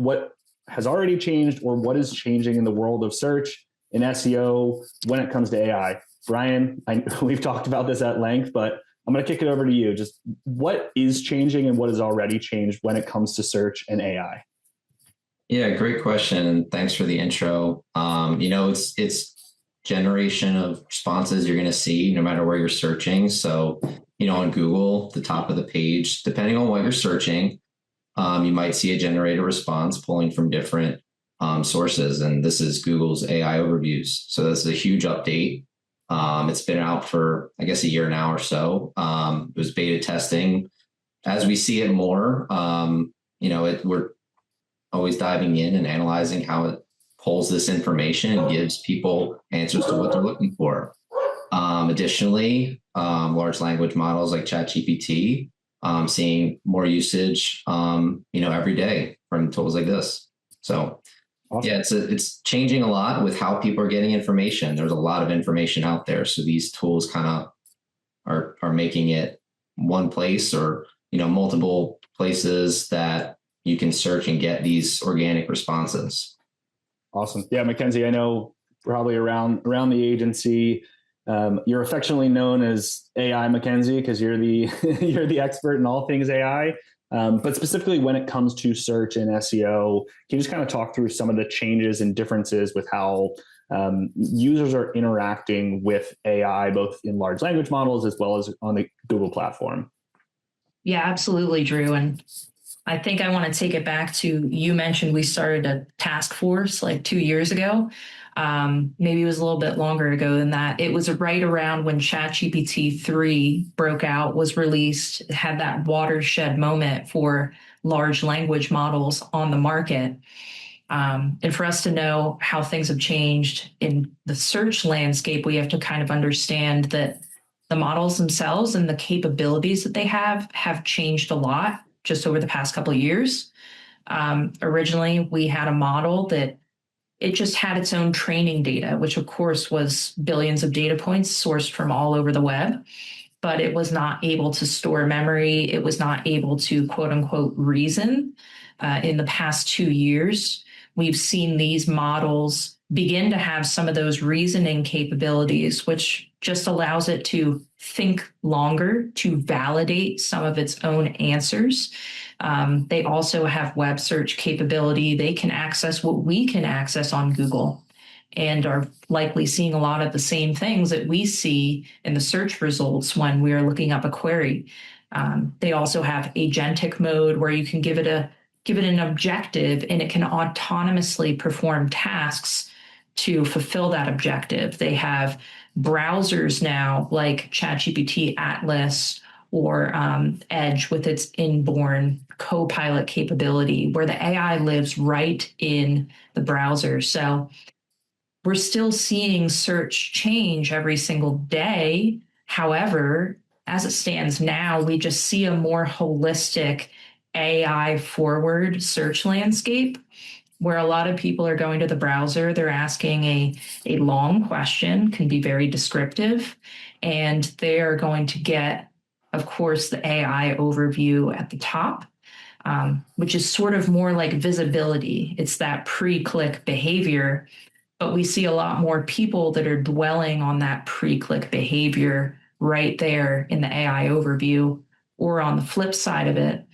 what has already changed or what is changing in the world of search and SEO when it comes to AI. Brian, we've talked about this at length, but I'm going to kick it over to you. Just what is changing and what has already changed when it comes to search and AI? Yeah, great question. Thanks for the intro. It's generation of responses you're going to see no matter where you're searching. So, on Google, the top of the page, depending on what you're searching, you might see a generated response pulling from different sources. And this is Google's AI overviews. So this is a huge update. It's been out for, I guess, a year now or so. It was beta testing. As we see it more, we're always diving in and analyzing how it pulls this information and gives people answers to what they're looking for. Additionally, large language models like ChatGPT, seeing more usage, every day from tools like this. So awesome. Yeah, it's changing a lot with how people are getting information. There's a lot of information out there. So these tools kind of are making it one place or, multiple places that you can search and get these organic responses. Awesome. Yeah, Mackenzie, I know probably around the agency, you're affectionately known as AI Mackenzie because you're the expert in all things AI. But specifically when it comes to search and SEO, can you just kind of talk through some of the changes and differences with how users are interacting with AI, both in large language models as well as on the Google platform? Yeah, absolutely, Drew. And I think I want to take it back to, you mentioned we started a task force like 2 years ago. Maybe it was a little bit longer ago than that. It was right around when ChatGPT 3 broke out, was released, had that watershed moment for large language models on the market. And for us to know how things have changed in the search landscape, we have to kind of understand that the models themselves and the capabilities that they have changed a lot just over the past couple of years. Originally, we had a model that it just had its own training data, which of course was billions of data points sourced from all over the web, but it was not able to store memory. It was not able to quote unquote reason. In the past 2 years, we've seen these models begin to have some of those reasoning capabilities, which just allows it to think longer, to validate some of its own answers. They also have web search capability. They can access what we can access on Google and are likely seeing a lot of the same things that we see in the search results when we are looking up a query. They also have agentic mode where you can give it an objective and it can autonomously perform tasks to fulfill that objective. They have browsers now like ChatGPT Atlas or Edge with its inborn Copilot capability where the AI lives right in the browser. So we're still seeing search change every single day. However, as it stands now, we just see a more holistic AI forward search landscape where a lot of people are going to the browser, they're asking a long question, can be very descriptive, and they are going to get, of course, the AI overview at the top, which is sort of more like visibility. It's that pre-click behavior, but we see a lot more people that are dwelling on that pre-click behavior right there in the AI overview. Or on the flip side of it,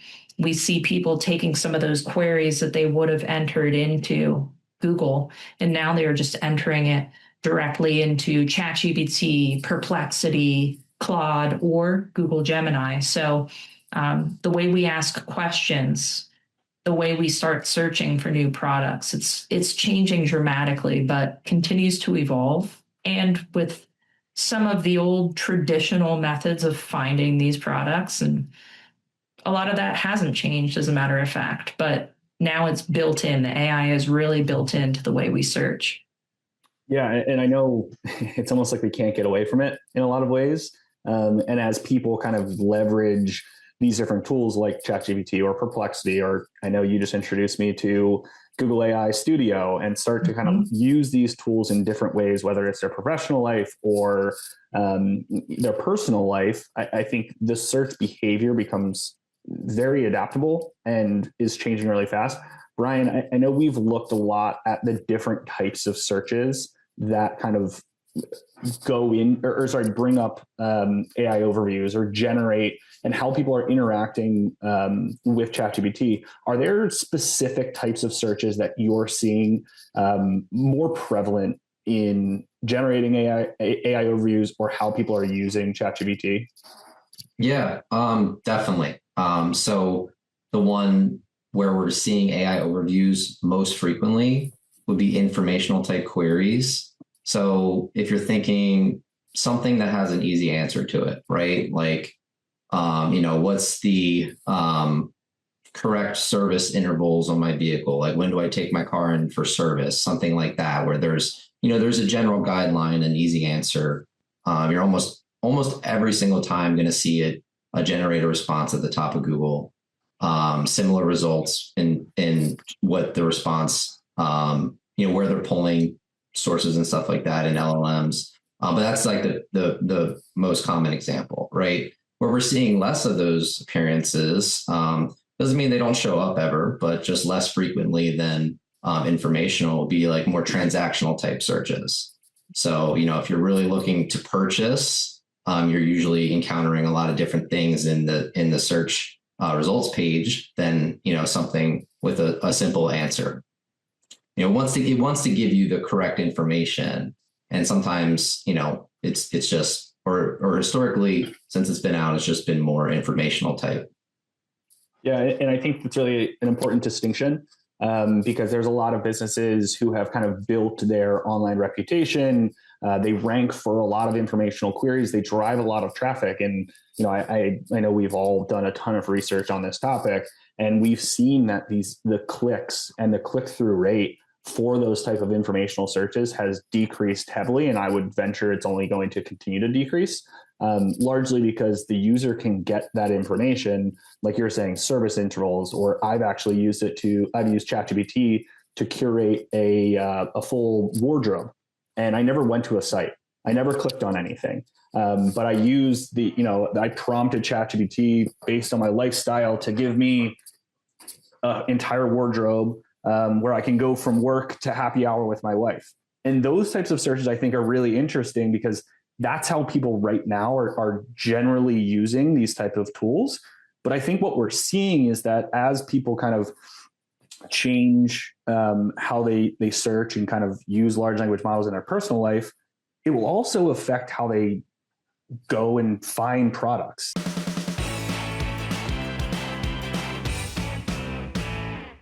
we see people taking some of those queries that they would have entered into Google, and now they're just entering it directly into ChatGPT, Perplexity, Claude, or Google Gemini. So the way we ask questions, the way we start searching for new products, it's changing dramatically, but continues to evolve. And with some of the old traditional methods of finding these products, and a lot of that hasn't changed as a matter of fact, but now it's built in. The AI is really built into the way we search. Yeah, and I know it's almost like we can't get away from it in a lot of ways. And as people kind of leverage these different tools like ChatGPT or Perplexity, or I know you just introduced me to Google AI Studio, and start to kind of use these tools in different ways, whether it's their professional life or their personal life, I think the search behavior becomes very adaptable and is changing really fast. Brian, I know we've looked a lot at the different types of searches that kind of go in, bring up AI overviews or generate, and how people are interacting with ChatGPT. Are there specific types of searches that you're seeing more prevalent in generating AI overviews, or how people are using ChatGPT? Yeah, definitely. So the one where we're seeing AI overviews most frequently would be informational type queries. So if you're thinking something that has an easy answer to it, right? Like, what's the correct service intervals on my vehicle? Like, when do I take my car in for service? Something like that, where there's a general guideline, an easy answer. You're almost every single time going to see it generate a response at the top of Google. Similar results in what the response, where they're pulling sources and stuff like that in LLMs. But that's like the most common example, right? Where we're seeing less of those appearances, doesn't mean they don't show up ever, but just less frequently than informational will be like more transactional type searches. So, if you're really looking to purchase, you're usually encountering a lot of different things in the search results page than, something with a simple answer. It wants to give you the correct information. And sometimes, it's just, or historically, since it's been out, it's just been more informational type. Yeah, and I think that's really an important distinction, because there's a lot of businesses who have kind of built their online reputation. They rank for a lot of informational queries. They drive a lot of traffic. And, I know we've all done a ton of research on this topic, and we've seen that the clicks and the click-through rate for those type of informational searches has decreased heavily. And I would venture it's only going to continue to decrease, largely because the user can get that information, like you're saying, service intervals, or I've used ChatGPT to curate a full wardrobe. And I never went to a site. I never clicked on anything. But I used I prompted ChatGPT based on my lifestyle to give me an entire wardrobe where I can go from work to happy hour with my wife. And those types of searches I think are really interesting, because that's how people right now are generally using these type of tools. But I think what we're seeing is that as people kind of change how they search and kind of use large language models in their personal life, it will also affect how they go and find products.